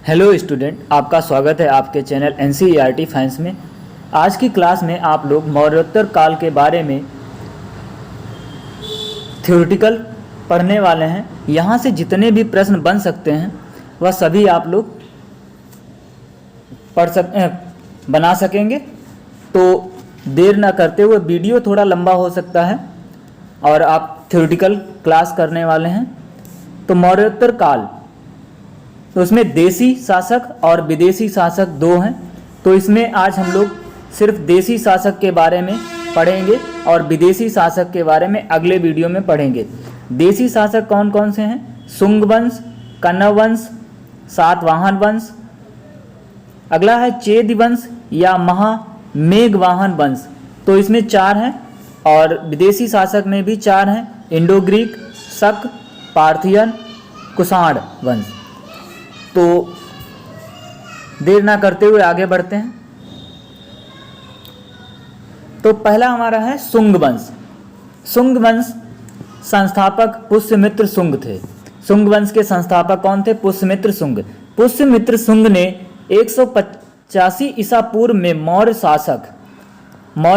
Hello student, आपका स्वागत है आपके चैनल NCERT साइंस में। आज की क्लास में आप लोग मौर्योत्तर काल के बारे में थ्योरेटिकल पढ़ने वाले हैं। यहाँ से जितने भी प्रश्न बन सकते हैं वह सभी आप लोग बना सकेंगे। तो देर ना करते हुए, वीडियो थोड़ा लंबा हो सकता है और आप थ्योरेटिकल क्लास करने वाले हैं। तो मौर्योत्तर काल, तो इसमें देसी शासक और विदेशी शासक दो हैं। तो इसमें आज हम लोग सिर्फ देसी शासक के बारे में पढ़ेंगे और विदेशी शासक के बारे में अगले वीडियो में पढ़ेंगे। देसी शासक कौन कौन से हैं? शुंग वंश, कण्व वंश, सातवाहन वंश। अगला है चेद वंश या महामेघवाहन वंश। तो इसमें 4 हैं और विदेशी शासक में भी 4 हैं: इंडो ग्रीक, शक, पार्थियन, कुषाण वंश। तो देर ना करते हुए आगे बढ़ते हैं। तो पहला हमारा है शुंग वंश। शुंग वंश संस्थापक पुष्यमित्र शुंग थे। शुंग वंश के संस्थापक कौन थे? पुष्यमित्र शुंग। पुष्यमित्र शुंग ने 185 ईसा पूर्व में मौर्य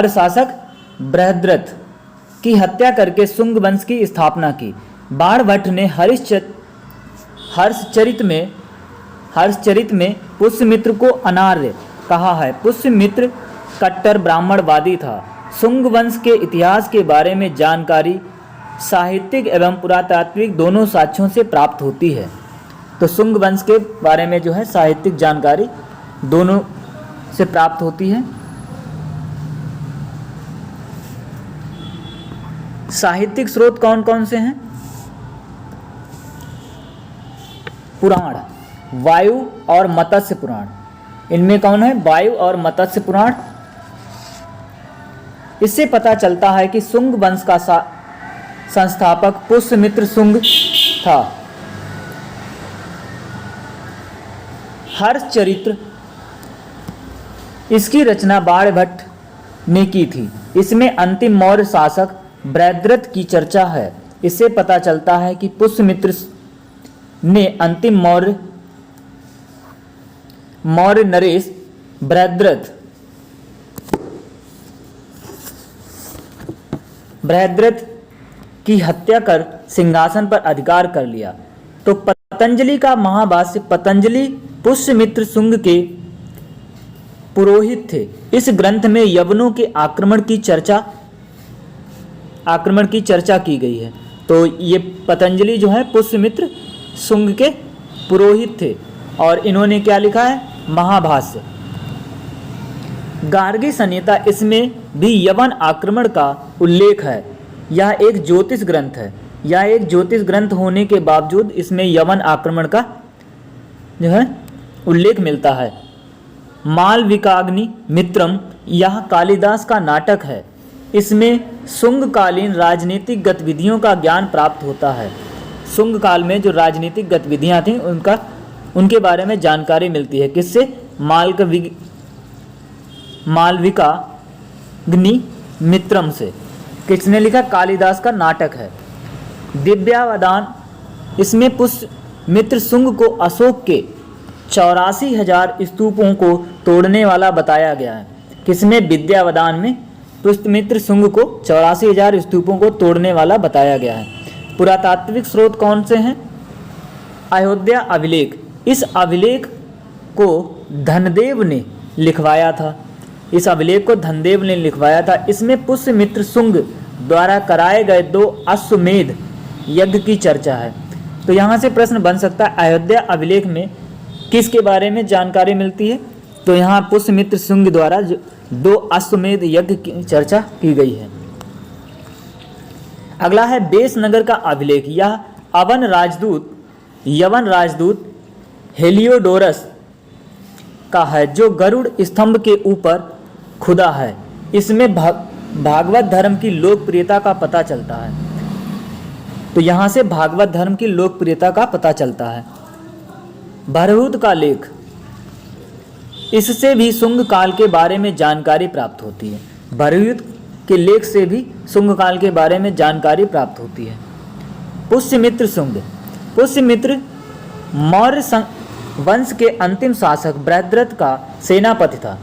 शासक बृहद्रथ की हत्या करके शुंग वंश की स्थापना की। बाणभट्ट ने हर्षचरित में पुष्यमित्र को अनार्य कहा है। पुष्यमित्र कट्टर ब्राह्मणवादी था। शुंग वंश के इतिहास के बारे में जानकारी साहित्यिक एवं पुरातात्विक दोनों साक्ष्यों से प्राप्त होती है। तो शुंग वंश के बारे में जो है साहित्यिक जानकारी दोनों से प्राप्त होती है। साहित्यिक स्रोत कौन कौन से हैं? पुराण, वायु और मत्स्य पुराण। इनमें कौन है? वायु और मत्स्य पुराण। इससे पता चलता है कि शुंग वंश का संस्थापक पुष्यमित्र शुंग था। हर्षचरित्र, इसकी रचना बाणभट्ट ने की थी। इसमें अंतिम मौर्य शासक बृहद्रथ की चर्चा है। इससे पता चलता है कि पुष्यमित्र ने अंतिम मौर्य नरेश बृहद्रथ की हत्या कर सिंहासन पर अधिकार कर लिया। तो पतंजलि का महाभाष्य, पतंजलि पुष्यमित्र शुंग के पुरोहित थे। इस ग्रंथ में यवनों के आक्रमण की चर्चा की गई है। तो ये पतंजलि जो है पुष्यमित्र शुंग के पुरोहित थे और इन्होंने क्या लिखा है? महाभाष्य। गार्गी संहिता, इसमें भी यवन आक्रमण का उल्लेख है। यह एक ज्योतिष ग्रंथ है। यह एक ज्योतिष ग्रंथ होने के बावजूद इसमें यवन आक्रमण का जो है उल्लेख मिलता है। मालविकाग्नि मित्रम, यह कालिदास का नाटक है। इसमें शुंगकालीन राजनीतिक गतिविधियों का ज्ञान प्राप्त होता है। शुंग काल में जो राजनीतिक गतिविधियां थीं उनके बारे में जानकारी मिलती है। किससे? मालविकाग्नि मित्रम से। किसने लिखा? कालिदास का नाटक है। दिव्यावदान, इसमें पुष्यमित्र शुंग को अशोक के 84,000 स्तूपों को तोड़ने वाला बताया गया है। किसमें? विद्यावदान में पुष्यमित्र शुंग को 84,000 स्तूपों को तोड़ने वाला बताया गया है। पुरातात्विक स्रोत कौन से हैं? अयोध्या अभिलेख। इस अभिलेख को धनदेव ने लिखवाया था। इसमें पुष्यमित्र शुंग द्वारा कराए गए 2 अश्वमेध यज्ञ की चर्चा है। तो यहाँ से प्रश्न बन सकता है, अयोध्या अभिलेख में किसके बारे में जानकारी मिलती है? तो यहाँ पुष्यमित्र शुंग द्वारा 2 अश्वमेध यज्ञ की चर्चा की गई है। अगला है बेसनगर का अभिलेख। यह यवन राजदूत हेलियोडोरस का है, जो गरुड़ स्तंभ के ऊपर खुदा है। इसमें भागवत धर्म की लोकप्रियता का पता चलता है। तो यहाँ से भागवत धर्म की लोकप्रियता का पता चलता है। भरहुत का लेख, इससे भी शुंग काल के बारे में जानकारी प्राप्त होती है। भरहुत के लेख से भी शुंग काल के बारे में जानकारी प्राप्त होती है। पुष्यमित्र शुंग, पुष्यमित्र वंश के अंतिम शासक बृहद्रथ का सेनापति था।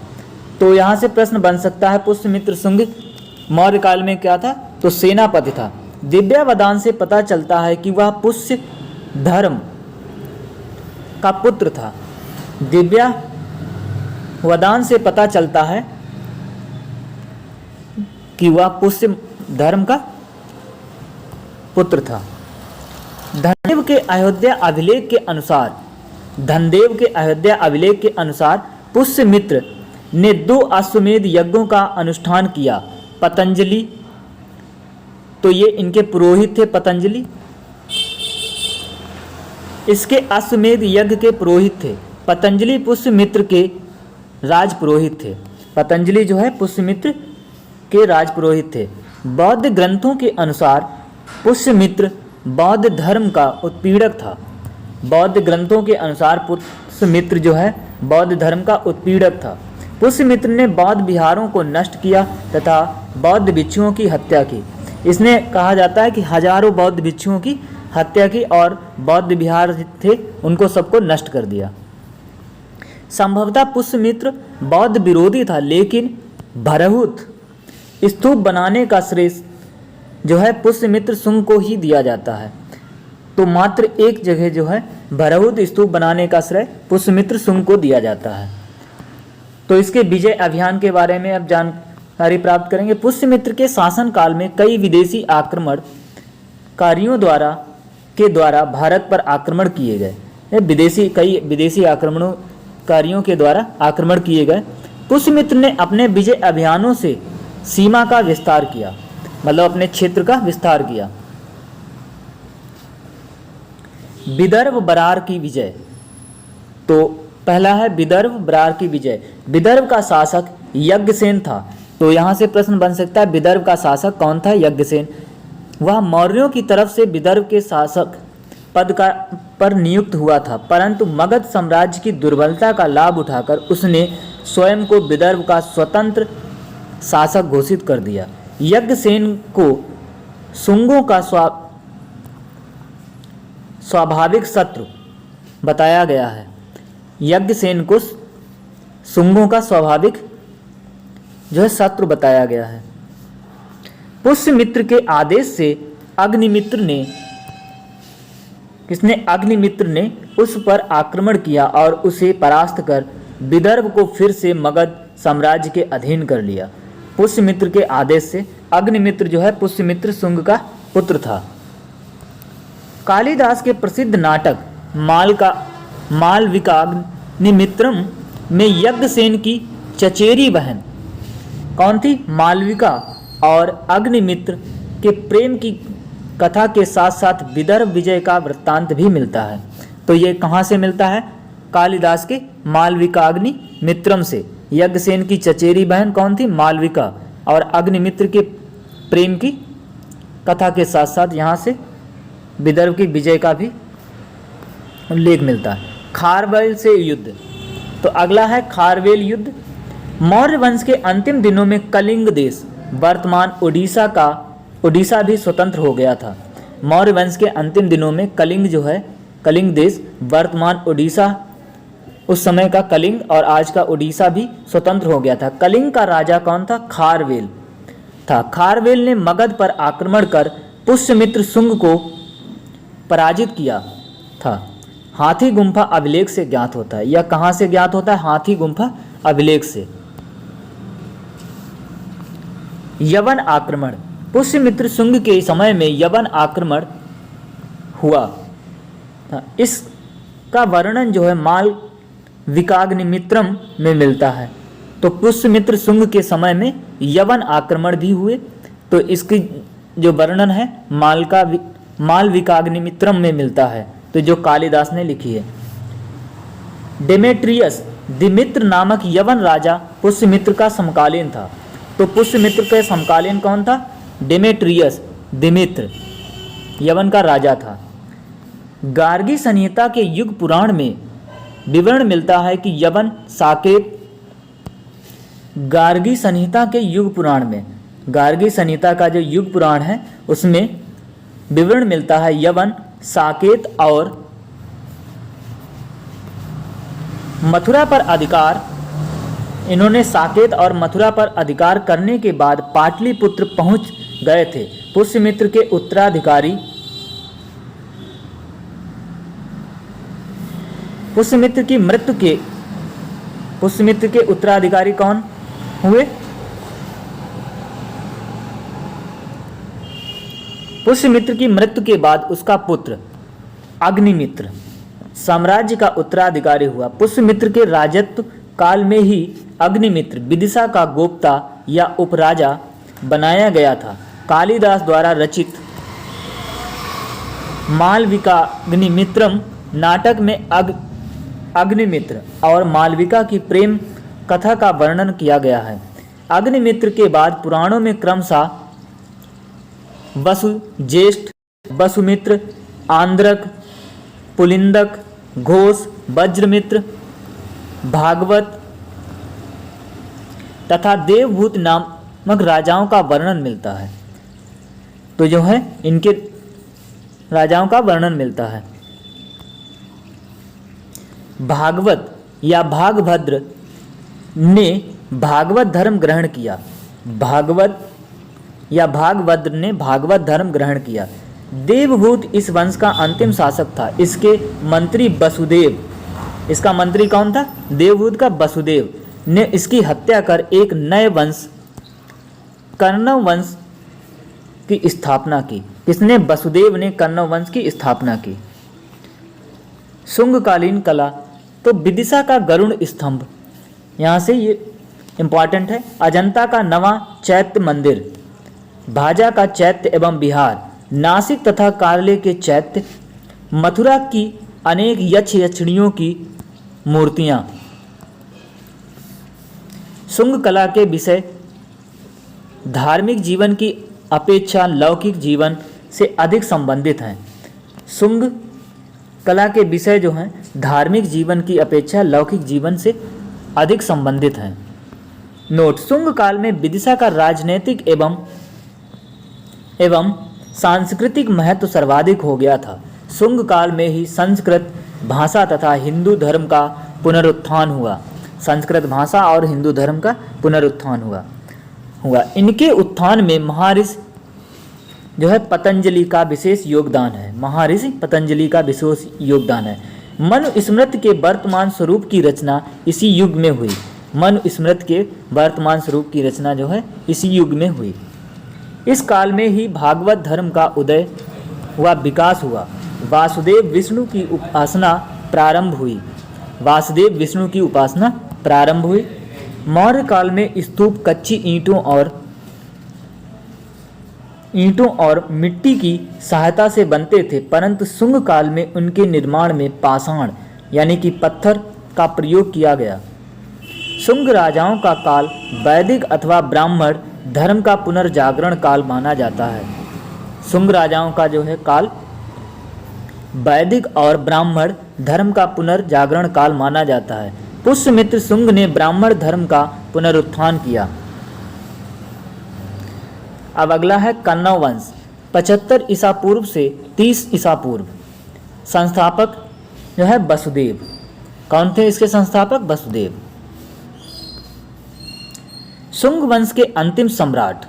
तो यहाँ से प्रश्न बन सकता है पुष्यमित्र शुंग मौर्य काल में क्या था, तो सेनापति था। दिव्यावदान से पता चलता है कि वह पुष्य धर्म का पुत्र था। दिव्यावदान से पता चलता है कि वह पुष्य धर्म का पुत्र था। धनदेव के अयोध्या अभिलेख के अनुसार पुष्यमित्र ने 2 अश्वमेध यज्ञों का अनुष्ठान किया। पतंजलि, तो ये इनके पुरोहित थे पतंजलि, इसके अश्वमेध यज्ञ के पुरोहित थे। पतंजलि पुष्यमित्र के राजपुरोहित थे। पतंजलि जो है पुष्यमित्र के राजपुरोहित थे। बौद्ध ग्रंथों के अनुसार पुष्यमित्र बौद्ध धर्म का उत्पीड़क था। बौद्ध ग्रंथों के अनुसार पुष्यमित्र जो है बौद्ध धर्म का उत्पीड़क था। पुष्यमित्र ने बौद्ध विहारों को नष्ट किया तथा बौद्ध भिक्षुओं की हत्या की। इसने कहा जाता है कि हजारों बौद्ध भिक्षुओं की हत्या की और बौद्ध विहार थे उनको सबको नष्ट कर दिया। संभवतः पुष्यमित्र बौद्ध विरोधी था, लेकिन भरहुत स्तूप बनाने का श्रेय जो है पुष्यमित्र शुंग को ही दिया जाता है। तो मात्र एक जगह जो है भरहुत स्तूप बनाने का श्रेय पुष्यमित्र शुंग को दिया जाता है। तो इसके विजय अभियान के बारे में अब जानकारी प्राप्त करेंगे। पुष्यमित्र के शासनकाल में कई विदेशी आक्रमणकारियों द्वारा भारत पर आक्रमण किए गए। कई विदेशी आक्रमणकारियों के द्वारा आक्रमण किए गए। पुष्यमित्र ने अपने विजय अभियानों से सीमा का विस्तार किया, मतलब अपने क्षेत्र का विस्तार किया। विदर्भ बरार की विजय, तो पहला है विदर्भ बरार की विजय। विदर्भ का शासक यज्ञसेन था। तो यहाँ से प्रश्न बन सकता है विदर्भ का शासक कौन था? यज्ञसेन। वह मौर्यों की तरफ से विदर्भ के शासक पद पर नियुक्त हुआ था, परंतु मगध साम्राज्य की दुर्बलता का लाभ उठाकर उसने स्वयं को विदर्भ का स्वतंत्र शासक घोषित कर दिया। यज्ञसेन को शुंगों का स्वाभाविक शत्रु बताया गया है। यज्ञसेन को शुंगों का स्वाभाविक जो है शत्रु बताया गया है। पुष्यमित्र के आदेश से अग्निमित्र ने उस पर आक्रमण किया और उसे परास्त कर विदर्भ को फिर से मगध साम्राज्य के अधीन कर लिया। पुष्यमित्र के आदेश से अग्निमित्र जो है पुष्यमित्र शुंग का पुत्र था। कालिदास के प्रसिद्ध नाटक मालविकाग्निमित्रम में यज्ञसेन की चचेरी बहन कौन थी? मालविका और अग्निमित्र के प्रेम की कथा के साथ साथ विदर्भ विजय का वृत्तांत भी मिलता है। तो ये कहाँ से मिलता है? कालिदास के मालविकाग्निमित्रम से। यज्ञसेन की चचेरी बहन कौन थी? मालविका, और अग्निमित्र के प्रेम की कथा के साथ साथ यहाँ से विदर्भ की विजय का भी उल्लेख मिलता है। खारवेल से युद्ध, तो अगला है खारवेल युद्ध। मौर्य वंश के अंतिम दिनों में कलिंग देश, वर्तमान उड़ीसा भी स्वतंत्र हो गया था। मौर्य वंश के अंतिम दिनों में कलिंग देश, वर्तमान उड़ीसा, उस समय का कलिंग और आज का उड़ीसा भी स्वतंत्र हो गया था। कलिंग का राजा कौन था? खारवेल था। खारवेल ने मगध पर आक्रमण कर पुष्यमित्र शुंग को पराजित किया था। हाथी गुम्फा अभिलेख से ज्ञात होता है। यह कहाँ से ज्ञात होता है? हाथी गुम्फा अभिलेख से। यवन आक्रमण, पुष्यमित्र शुंग के समय में यवन आक्रमण हुआ। इसका वर्णन जो है मालविकाग्निमित्रम में मिलता है। तो पुष्यमित्र शुंग के समय में यवन आक्रमण भी हुए। तो इसकी जो वर्णन है मालविकाग्निमित्रम में मिलता है, तो जो कालिदास ने लिखी है। डेमेट्रियस दिमित्र नामक यवन राजा पुष्यमित्र का समकालीन था। तो पुष्यमित्र के समकालीन कौन था? डेमेट्रियस, दिमित्र यवन का राजा था। गार्गी संहिता के युग पुराण में विवरण मिलता है कि यवन साकेत, गार्गी संहिता के युग पुराण में, गार्गी संहिता का जो युग पुराण है उसमें विवरण मिलता है यवन, साकेत और मथुरा पर अधिकार इन्होंने साकेत और मथुरा पर अधिकार करने के बाद पाटलिपुत्र पहुंच गए थे। पुष्यमित्र के उत्तराधिकारी पुष्यमित्र के उत्तराधिकारी कौन हुए? पुष्यमित्र की मृत्यु के बाद उसका पुत्र अग्निमित्र साम्राज्य का उत्तराधिकारी हुआ। पुष्यमित्र के राजत्व काल में ही अग्निमित्र विदिशा का गोप्ता या उपराजा बनाया गया था। कालिदास द्वारा रचित मालविकाग्निमित्रम नाटक में अग्निमित्र और मालविका की प्रेम कथा का वर्णन किया गया है। अग्निमित्र के बाद पुराणों में क्रमशः वसु, ज्येष्ठ, वसुमित्र, आंद्रक, पुलिंदक, घोष, वज्रमित्र, भागवत तथा देवभूत नामक राजाओं का वर्णन मिलता है। तो जो है इनके राजाओं का वर्णन मिलता है। भागवत या भागभद्र ने भागवत धर्म ग्रहण किया। भागवत या भागभद्र ने भागवत धर्म ग्रहण किया। देवभूत इस वंश का अंतिम शासक था। इसके मंत्री वसुदेव, इसका मंत्री कौन था? देवभूत का वसुदेव ने इसकी हत्या कर एक नए वंश कण्व वंश की स्थापना की। किसने? वसुदेव ने कण्व वंश की स्थापना की। शुंगकालीन कला, तो विदिशा का गरुड़ स्तंभ, यहाँ से ये इम्पॉर्टेंट है। अजंता का नवा चैत्य मंदिर, भाजा का चैत्य एवं विहार, नासिक तथा कार्ले के चैत्य, मथुरा की अनेक यक्ष यक्षिणियों की मूर्तियाँ। शुंग कला के विषय धार्मिक जीवन की अपेक्षा लौकिक जीवन से अधिक संबंधित हैं। शुंग कला के विषय जो हैं धार्मिक जीवन की अपेक्षा लौकिक जीवन से अधिक संबंधित हैं। नोट: शुंग काल में विदिशा का राजनीतिक एवं सांस्कृतिक महत्व सर्वाधिक हो गया था। शुंग काल में ही संस्कृत भाषा तथा हिंदू धर्म का पुनरुत्थान हुआ। संस्कृत भाषा और हिंदू धर्म का पुनरुत्थान हुआ। इनके उत्थान में महर्षि जो है पतंजलि का विशेष योगदान है। महर्षि पतंजलि का विशेष योगदान है। मनुस्मृति के वर्तमान स्वरूप की रचना इसी युग में हुई। मनुस्मृति के वर्तमान स्वरूप की रचना जो है इसी युग में हुई। इस काल में ही भागवत धर्म का उदय हुआ, विकास हुआ। वासुदेव विष्णु की उपासना प्रारंभ हुई। वासुदेव विष्णु की उपासना प्रारंभ हुई। मौर्य काल में स्तूप कच्ची ईंटों और मिट्टी की सहायता से बनते थे, परंतु शुंग काल में उनके निर्माण में पाषाण यानी कि पत्थर का प्रयोग किया गया। शुंग राजाओं का काल वैदिक अथवा ब्राह्मण धर्म का पुनर्जागरण काल माना जाता है। शुंग राजाओं का जो है काल वैदिक और ब्राह्मण धर्म का पुनर्जागरण काल माना जाता है। पुष्यमित्र शुंग ने ब्राह्मण धर्म का पुनरुत्थान किया। अब अगला है कण्व वंश, 75 ईसा पूर्व से 30 ईसा पूर्व। संस्थापक जो है वसुदेव। कौन थे इसके संस्थापक? वसुदेव। शुंग वंश के अंतिम सम्राट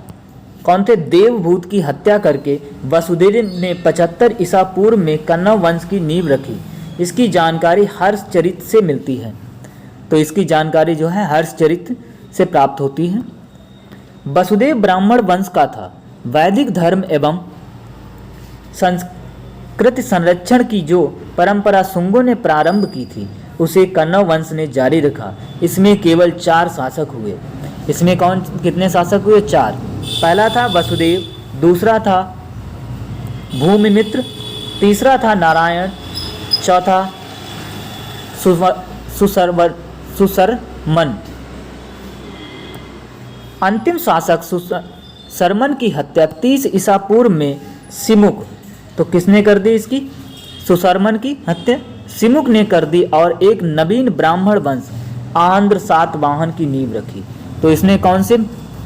कौन थे? देवभूत की हत्या करके वसुदेव ने 75 ईसा पूर्व में कण्व वंश की नींव रखी। इसकी जानकारी हर्षचरित से मिलती है। तो इसकी जानकारी जो है हर्षचरित से प्राप्त होती है। वसुदेव ब्राह्मण वंश का था। वैदिक धर्म एवं संस्कृति संरक्षण की जो परंपरा शुंगों ने प्रारंभ की थी उसे कण्व वंश ने जारी रखा। इसमें केवल 4 शासक हुए। इसमें कितने शासक हुए? 4। पहला था वसुदेव, दूसरा था भूमिमित्र, तीसरा था नारायण, चौथा सुशर्मन। अंतिम शासक सुशर्मन की हत्या 30 ईसा पूर्व में सिमुक, तो किसने कर दी इसकी? सुशर्मन की हत्या सिमुक ने कर दी और एक नवीन ब्राह्मण वंश आंध्र सातवाहन की नींव रखी। तो इसने कौन से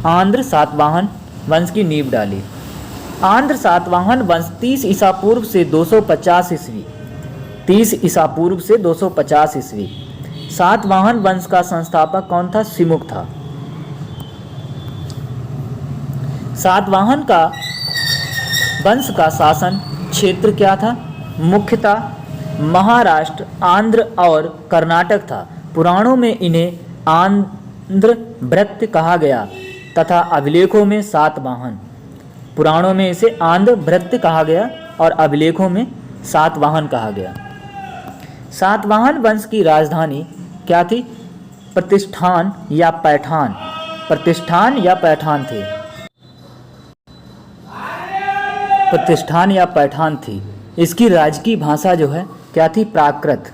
आंध्र सातवाहन वंश की नींव डाली? आंध्र सातवाहन वंश 30 ईसा पूर्व से 250 ईस्वी 30 ईसा पूर्व से 250 ईस्वी सातवाहन वंश का संस्थापक कौन था? सिमुक था। सातवाहन का वंश का शासन क्षेत्र क्या था? मुख्यतः महाराष्ट्र, आंध्र और कर्नाटक था। पुराणों में इन्हें आंध्र भृत्य कहा गया तथा अभिलेखों में सातवाहन। पुराणों में इसे आंध्र भृत्य कहा गया और अभिलेखों में सातवाहन कहा गया। सातवाहन वंश की राजधानी क्या थी? प्रतिष्ठान या पैठान। प्रतिष्ठान या पैठान थी। प्रतिष्ठान या पैठान थी। इसकी राजकीय भाषा जो है क्या थी? प्राकृत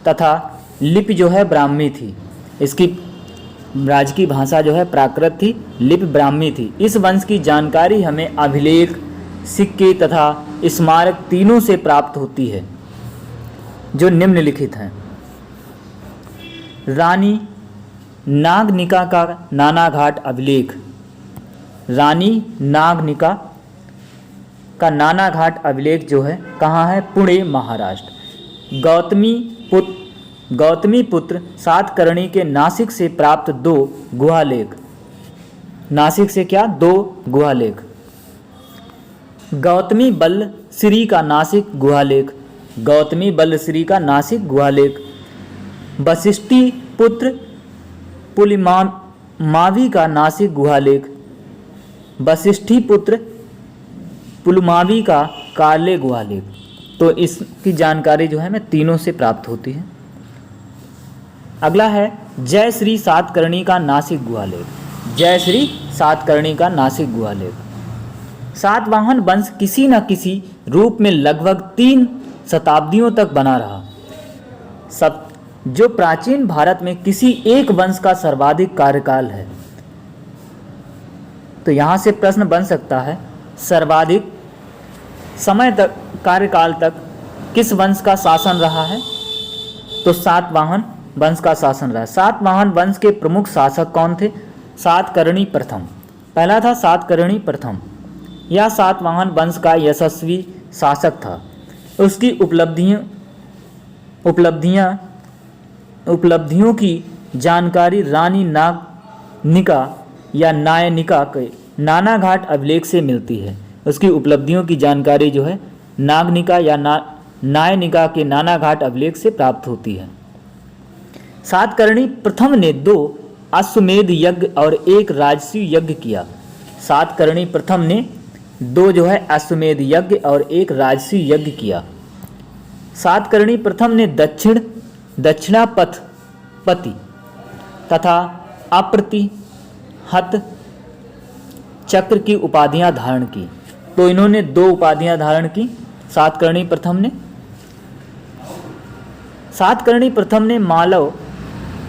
तथा लिपि जो है ब्राह्मी थी। इसकी राजकीय भाषा जो है प्राकृत थी, लिपि ब्राह्मी थी। इस वंश की जानकारी हमें अभिलेख, सिक्के तथा स्मारक तीनों से प्राप्त होती है जो निम्नलिखित हैं। रानी नागनिका का नानाघाट अभिलेख। रानी नागनिका का नानाघाट अभिलेख जो है कहाँ है? पुणे, महाराष्ट्र। गौतमी पुत्र सातकर्णी के नासिक से प्राप्त 2 गुहालेख। नासिक से क्या? 2 गुहालेख। गौतमी बल्ल श्री का नासिक गुहालेख। गौतमी बल्ल श्री का नासिक गुहालेख। वशिष्ठी पुत्र पुलिमावी का नासिक गुहालेख। वशिष्ठी पुत्र पुलमावी का कार्ले गुहालेख। तो इसकी जानकारी जो है हमें तीनों से प्राप्त होती है। अगला है जय श्री सातकर्णी का नासिक गुहालेख। जय श्री सातकर्णी का नासिक गुहालेख। सातवाहन वंश किसी न किसी रूप में लगभग 3 शताब्दियों तक बना रहा। सब जो प्राचीन भारत में किसी एक वंश का सर्वाधिक कार्यकाल है। तो यहाँ से प्रश्न बन सकता है सर्वाधिक समय तक, कार्यकाल तक किस वंश का शासन रहा है? तो सातवाहन वंश का शासन रहा। सातवाहन वंश के प्रमुख शासक कौन थे? सातकर्णी प्रथम। पहला था सातकर्णी प्रथम। यह सातवाहन वंश का यशस्वी शासक था। उसकी उपलब्धियों की जानकारी रानी नागनिका या नायनिका के नानाघाट अभिलेख से मिलती है। उसकी उपलब्धियों की जानकारी जो है नागनिका या नायनिका के नानाघाट अभिलेख से प्राप्त होती है। सातकर्णी प्रथम ने 2 अश्वमेध यज्ञ और 1 राजसूय यज्ञ किया। सातकर्णी प्रथम ने 2 जो है अश्वमेध यज्ञ और 1 राजसूय यज्ञ किया। सातकर्णी प्रथम ने दक्षिणापति तथा अप्रतिहत चक्र की उपाधियां धारण की। तो इन्होंने 2 उपाधियां धारण की सातकर्णी प्रथम ने। सातकर्णी प्रथम ने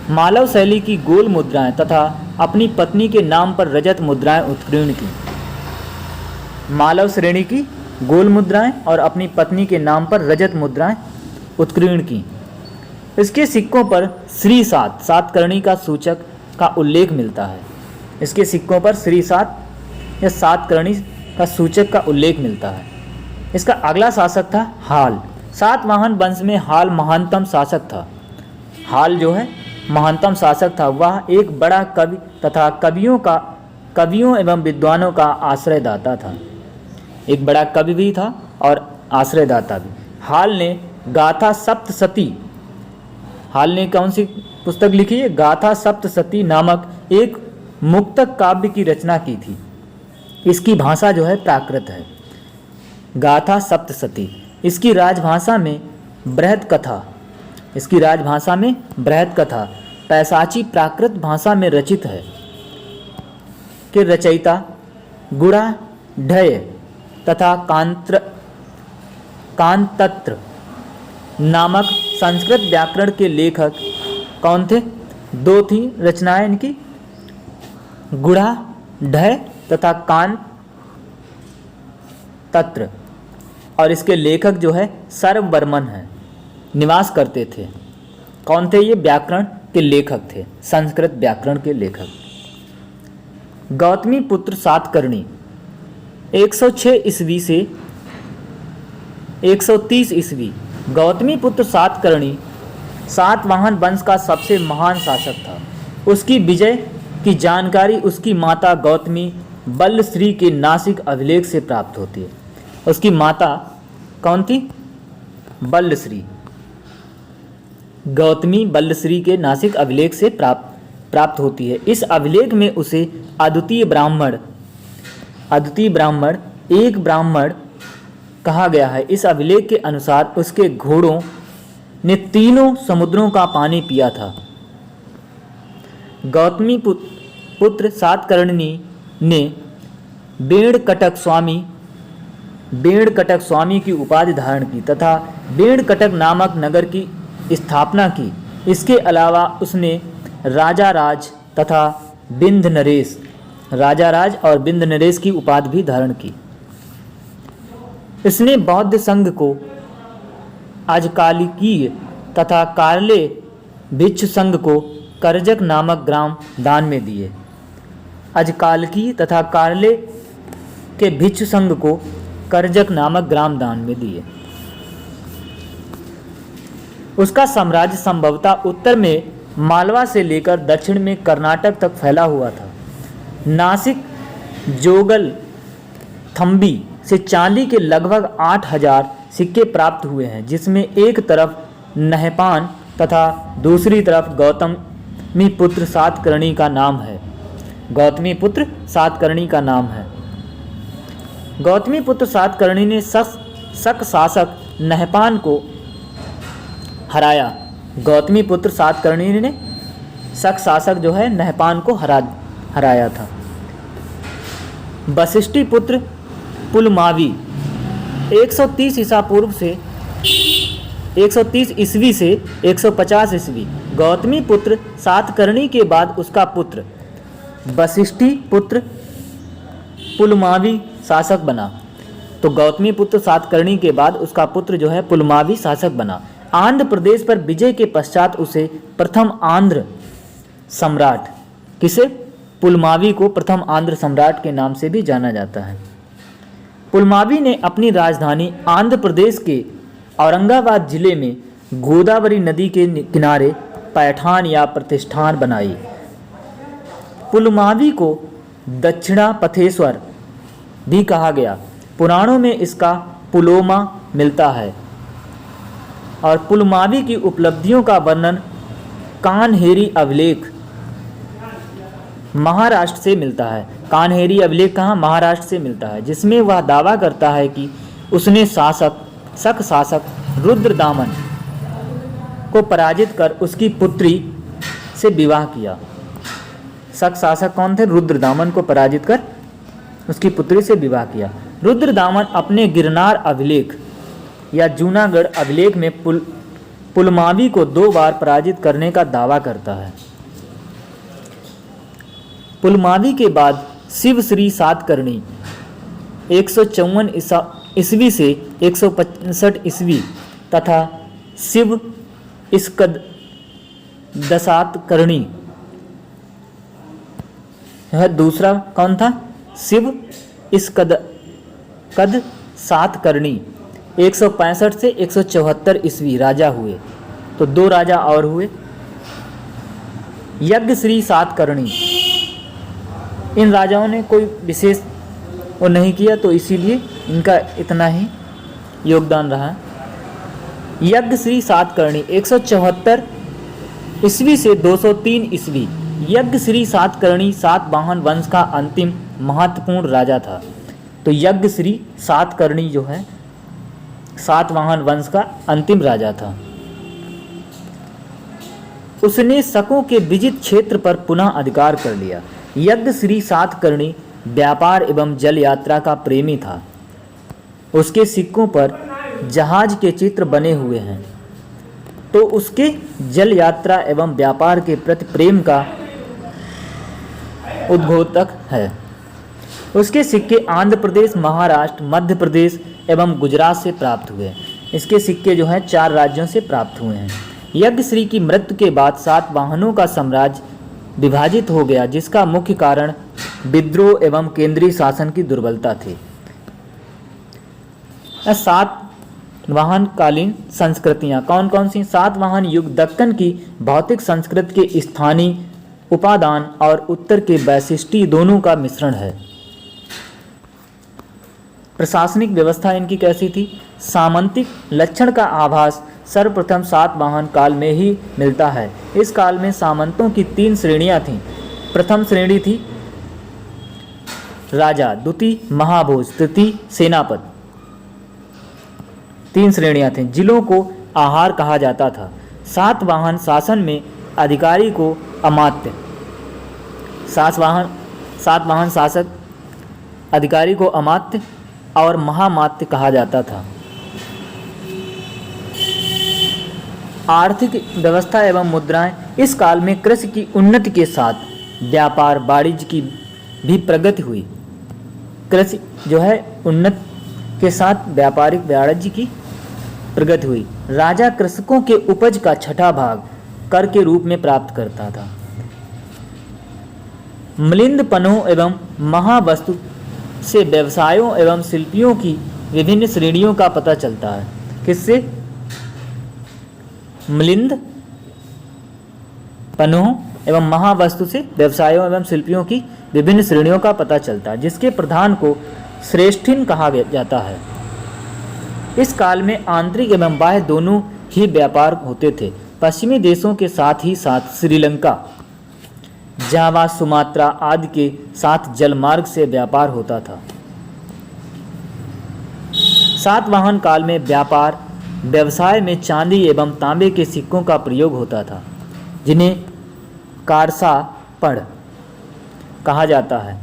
मालव शैली की गोल मुद्राएं तथा अपनी पत्नी के नाम पर रजत मुद्राएं उत्कीर्ण की। मालव श्रेणी की गोल मुद्राएं और अपनी पत्नी के नाम पर रजत मुद्राएं उत्कीर्ण की। इसके सिक्कों पर श्री 7 सातकर्णी का सूचक का उल्लेख मिलता है। इसके सिक्कों पर श्री 7 या सातकर्णी का सूचक का उल्लेख मिलता है। इसका अगला शासक था हाल। सातवाहन वंश में हाल महानतम शासक था। हाल जो है महानतम शासक था। वह एक बड़ा कवि तथा कवियों एवं विद्वानों का आश्रयदाता था। एक बड़ा कवि भी था और आश्रयदाता भी। हाल ने गाथा सप्तशती, हाल ने कौन सी पुस्तक लिखी है? गाथा सप्तशती नामक एक मुक्तक काव्य की रचना की थी। इसकी भाषा जो है प्राकृत है। गाथा सप्तशती। इसकी राजभाषा में बृहद कथा पैसाची प्राकृत भाषा में रचित है। के रचयिता गुणाढ्य तथा कांतत्र नामक संस्कृत व्याकरण के लेखक कौन थे? 2 थी रचनाएं इनकी, गुणाढ्य तथा कांतत्र। और इसके लेखक जो है सर्ववर्मन है, निवास करते थे। कौन थे ये? व्याकरण के लेखक थे, संस्कृत व्याकरण के लेखक। गौतमी पुत्र सातकर्णी 106 ईस्वी से 130 ईस्वी। गौतमी पुत्र सातकर्णी सातवाहन वंश का सबसे महान शासक था। उसकी विजय की जानकारी उसकी माता गौतमी बल्लश्री के नासिक अभिलेख से प्राप्त होती है। उसकी माता कौन थी? बल्लश्री, गौतमी बल्लश्री के नासिक अभिलेख से प्राप्त होती है। इस अभिलेख में उसे अद्वितीय ब्राह्मण एक ब्राह्मण कहा गया है। इस अभिलेख के अनुसार उसके घोड़ों ने तीनों समुद्रों का पानी पिया था। गौतमी पुत्र सातकर्णी ने बेणकटक स्वामी की उपाधि धारण की तथा बेणकटक नामक नगर की स्थापना की। इसके अलावा उसने राजाराज और बिंद नरेश की उपाधि भी धारण की। इसने बौद्ध संघ को अजकालिकीय तथा कार्ले भिक्षु संघ को करजक नामक ग्राम दान में दिए। अजकालिकी तथा कार्ले के भिक्षु संघ को करजक नामक ग्राम दान में दिए। उसका साम्राज्य संभवतः उत्तर में मालवा से लेकर दक्षिण में कर्नाटक तक फैला हुआ था। नासिक जोगल थम्बी से चांदी के लगभग 8000 सिक्के प्राप्त हुए हैं, जिसमें एक तरफ नहपान तथा दूसरी तरफ गौतमीपुत्र सातकर्णी का नाम है। गौतमीपुत्र सातकर्णी ने शक शासक नहपान को हराया। गौतमीपुत्र सातकर्णी ने शक शासक जो है नहपान को हराया था। वशिष्ठी पुत्र पुलमावी 130 ईस्वी से 150 ईस्वी। गौतमी पुत्र सातकर्णी के बाद उसका पुत्र वशिष्ठी पुत्र पुलमावी शासक बना। तो गौतमी पुत्र सातकर्णी के बाद उसका पुत्र जो है पुलमावी शासक बना। आंध्र प्रदेश पर विजय के पश्चात उसे प्रथम आंध्र सम्राट, किसे? पुलमावी को प्रथम आंध्र सम्राट के नाम से भी जाना जाता है। पुलमावी ने अपनी राजधानी आंध्र प्रदेश के औरंगाबाद जिले में गोदावरी नदी के किनारे पैठान या प्रतिष्ठान बनाई। पुलमावी को दक्षिणा पथेश्वर भी कहा गया। पुराणों में इसका पुलोमा मिलता है और पुलमावी की उपलब्धियों का वर्णन कान्हेरी अभिलेख महाराष्ट्र से मिलता है। कान्हेरी अभिलेख कहाँ? महाराष्ट्र से मिलता है, जिसमें वह दावा करता है कि उसने शक शासक रुद्रदामन को पराजित कर उसकी पुत्री से विवाह किया। शक शासक कौन थे? रुद्रदामन को पराजित कर उसकी पुत्री से विवाह किया। रुद्रदामन अपने गिरनार अभिलेख या जूनागढ़ अभिलेख में पुलमावी को 2 बार पराजित करने का दावा करता है। पुलमावी के बाद शिव श्री सातकर्णी 154 ईस्वी से 165 ईस्वी तथा शिव इसकद दसातकर्णी, यह दूसरा कौन था? शिव इसकद सातकर्णी 165 से 174 ईस्वी राजा हुए। तो 2 राजा और हुए। यज्ञ श्री सातकर्णी, इन राजाओं ने कोई विशेष वो नहीं किया, तो इसीलिए इनका इतना ही योगदान रहा। यज्ञ श्री सातकर्णी 174 ईस्वी से 203 ईस्वी। यज्ञ श्री सातकर्णी सातवाहन वंश का अंतिम महत्वपूर्ण राजा था। तो यज्ञ श्री सातकर्णी जो है सातवाहन वंश का अंतिम राजा था। उसने शकों के विजित क्षेत्र पर पुनः अधिकार कर लिया। यज्ञ श्री सातकर्णी व्यापार एवं जल यात्रा का प्रेमी था। उसके सिक्कों पर जहाज के चित्र बने हुए हैं, तो उसके जल यात्रा एवं व्यापार के प्रति प्रेम का उद्घोतक है। उसके सिक्के आंध्र प्रदेश, महाराष्ट्र, मध्य प्रदेश एवं गुजरात से प्राप्त हुए। इसके सिक्के जो हैं 4 राज्यों से प्राप्त हुए हैं। यज्ञ श्री की मृत्यु के बाद सातवाहनों का साम्राज्य विभाजित हो गया, जिसका मुख्य कारण विद्रोह एवं केंद्रीय शासन की दुर्बलता थी। वाहनकालीन संस्कृतियाँ कौन कौन सी? सातवाहन युग दक्कन की भौतिक संस्कृति के स्थानीय उपादान और उत्तर के वैशिष्ट्य दोनों का मिश्रण है। प्रशासनिक व्यवस्था इनकी कैसी थी? सामंतिक लक्षण का आभास सर्वप्रथम सातवाहन काल में ही मिलता है। इस काल में सामंतों की 3 श्रेणियां थीं। प्रथम श्रेणी थी राजा, द्वितीय महाभोज, तृतीय सेनापति। 3 श्रेणियां थीं। जिलों को आहार कहा जाता था। सातवाहन शासन में अधिकारी को अमात्य, सातवाहन शासक अधिकारी को अमात्य और महामात्य कहा जाता था। आर्थिक व्यवस्था एवं मुद्राएं इस काल में कृषि की उन्नति के साथ व्यापार वाणिज्य की भी प्रगति हुई। कृषि जो है उन्नति के साथ व्यापारिक वाणिज्य की प्रगति हुई। राजा कृषकों के उपज का 6ठा भाग कर के रूप में प्राप्त करता था। मिलिंद पनों एवं महावस्तु से व्यवसायों एवं शिल्पियों की विभिन्न श्रेणियों का पता चलता है। किससे? मिलिंद पनों एवं महावस्तु से व्यवसायों एवं शिल्पियों की विभिन्न श्रेणियों का पता चलता है, जिसके प्रधान को श्रेष्ठिन कहा जाता है। इस काल में आंतरिक एवं बाह्य दोनों ही व्यापार होते थे। पश्चिमी देशों के साथ ही साथ श्रीलंका, जावा, सुमात्रा आदि के साथ जलमार्ग से व्यापार होता था। सातवाहन काल में व्यापार व्यवसाय में चांदी एवं तांबे के सिक्कों का प्रयोग होता था, जिन्हें कारसापड़ कहा जाता है।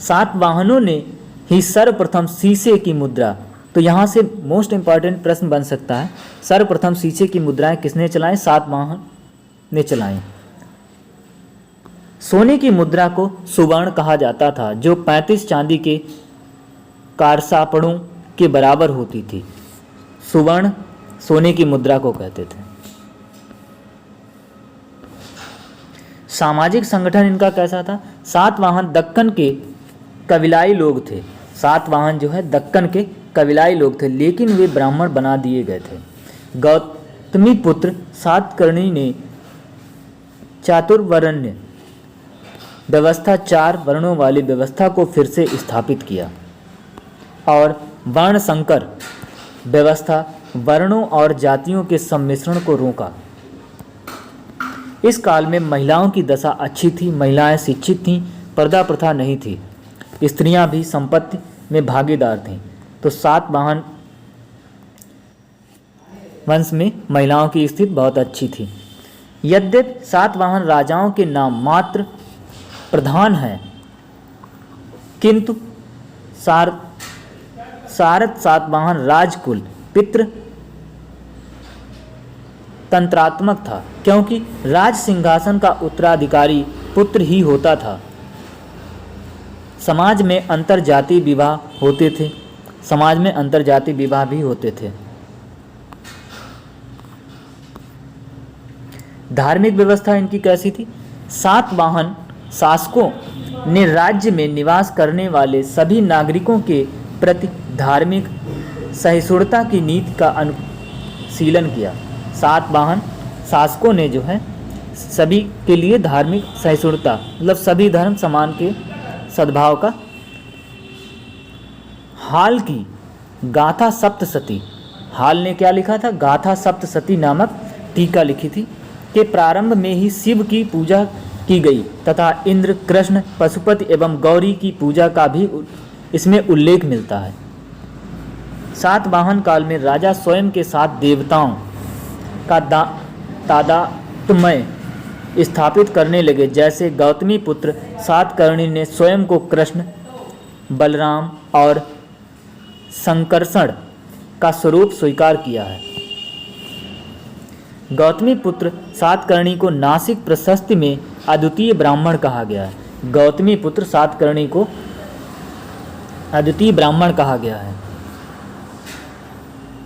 सातवाहनों ने ही सर्वप्रथम शीशे की मुद्रा, तो यहाँ से मोस्ट इम्पॉर्टेंट प्रश्न बन सकता है, सर्वप्रथम शीशे की मुद्राएं किसने चलाई? सातवाहन ने चलाई। सोने की मुद्रा को सुवर्ण कहा जाता था, जो 35 चांदी के कारसापड़ों के बराबर होती थी। सुवर्ण सोने की मुद्रा को कहते थे। सामाजिक संगठन इनका कैसा था? सातवाहन दक्कन के कबीलाई लोग थे। सातवाहन जो है दक्कन के कबीलाई लोग थे, लेकिन वे ब्राह्मण बना दिए गए थे। गौतमीपुत्र सातकर्णी ने चातुर्वर्ण्य व्यवस्था, 4 वर्णों वाली व्यवस्था को फिर से स्थापित किया और वर्ण संकर व्यवस्था, वर्णों और जातियों के सम्मिश्रण को रोका। इस काल में महिलाओं की दशा अच्छी थी। महिलाएं शिक्षित थीं, पर्दा प्रथा नहीं थी, स्त्रियां भी संपत्ति में भागीदार थीं। तो सातवाहन वंश में महिलाओं की स्थिति बहुत अच्छी थी। यद्यपि सातवाहन राजाओं के नाम मात्र प्रधान है, किंतु सारथ सातवाहन राजकुल पितृ तंत्रात्मक था, क्योंकि राज सिंहासन का उत्तराधिकारी पुत्र ही होता था। समाज में अंतरजातीय विवाह होते थे। समाज में अंतरजातीय विवाह भी होते थे। धार्मिक व्यवस्था इनकी कैसी थी? सातवाहन शासकों ने राज्य में निवास करने वाले सभी नागरिकों के प्रति धार्मिक सहिष्णुता की नीति का अनुशीलन किया। सातवाहन शासकों ने जो है सभी के लिए धार्मिक सहिष्णुता, मतलब सभी धर्म समान के सद्भाव का। हाल की गाथा सप्तशती, हाल ने क्या लिखा था? गाथा सप्तशती नामक टीका लिखी थी कि प्रारंभ में ही शिव की पूजा की गई तथा इंद्र, कृष्ण, पशुपति एवं गौरी की पूजा का भी इसमें उल्लेख मिलता है। सातवाहन काल में राजा स्वयं के साथ देवताओं का तादात्म्य स्थापित करने लगे। जैसे गौतमी पुत्र सातकर्णी ने स्वयं को कृष्ण, बलराम और संकर्षण का स्वरूप स्वीकार किया है। गौतमी पुत्र सातकर्णी को नासिक प्रशस्ति में अद्वितीय ब्राह्मण कहा गया है। गौतमी पुत्र सातकर्णी को अद्वितीय ब्राह्मण कहा गया है।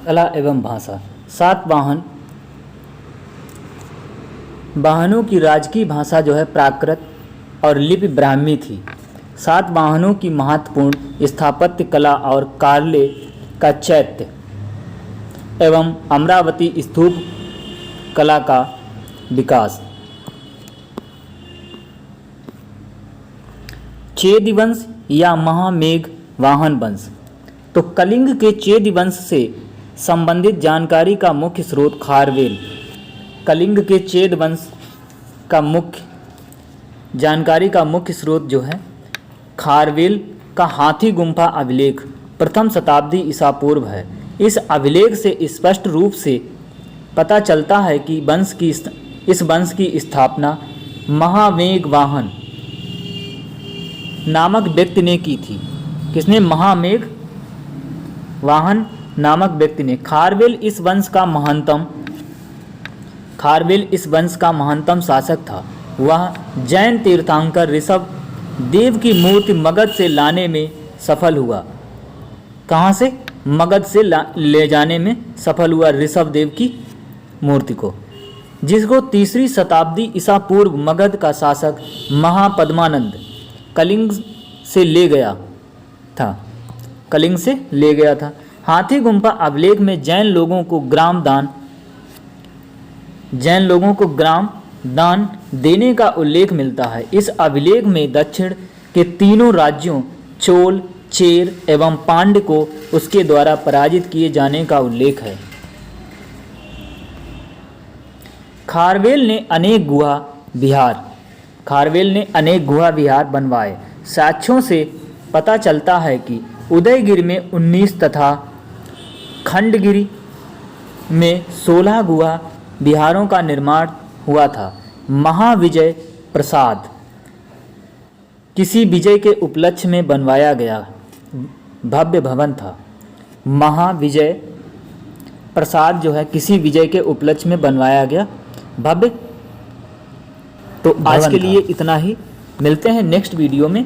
कला एवं भाषा, सातवाहन वाहनों की राजकीय भाषा जो है प्राकृत और लिपि ब्राह्मी थी। सातवाहनों की महत्वपूर्ण स्थापत्य कला और कार्य का चैत्य एवं अमरावती स्तूप कला का विकास। चेदी वंश या महामेघ वाहन वंश। तो कलिंग के चेदी वंश से संबंधित जानकारी का मुख्य स्रोत खारवेल। कलिंग के चेद वंश का मुख्य जानकारी का मुख्य स्रोत जो है खारवेल का हाथी गुम्फा अभिलेख प्रथम शताब्दी ईसा पूर्व है। इस अभिलेख से स्पष्ट रूप से पता चलता है कि इस वंश की स्थापना महामेघ वाहन नामक व्यक्ति ने की थी। किसने? महामेघ वाहन नामक व्यक्ति ने। खारवेल इस वंश का महानतम शासक था। वह जैन तीर्थंकर ऋषभ देव की मूर्ति मगध से लाने में सफल हुआ। कहाँ से? मगध से ले जाने में सफल हुआ ऋषभ देव की मूर्ति को, जिसको 3री शताब्दी ईसा पूर्व मगध का शासक महापद्मानंद कलिंग से ले गया था। हाथी गुम्फा अभिलेख में जैन लोगों को ग्राम दान देने का उल्लेख मिलता है। इस अभिलेख में दक्षिण के तीनों राज्यों चोल, चेर एवं पांड्य को उसके द्वारा पराजित किए जाने का उल्लेख है। खारवेल ने अनेक गुहा विहार बनवाए। साक्ष्यों से पता चलता है कि उदयगिरि में 19 तथा खंडगिरी में 16 गुहा विहारों का निर्माण हुआ था। महाविजय प्रसाद किसी विजय के उपलक्ष्य में बनवाया गया भव्य भवन था। महाविजय प्रसाद जो है किसी विजय के उपलक्ष्य में बनवाया गया भव्य। तो आज के लिए इतना ही, मिलते हैं नेक्स्ट वीडियो में।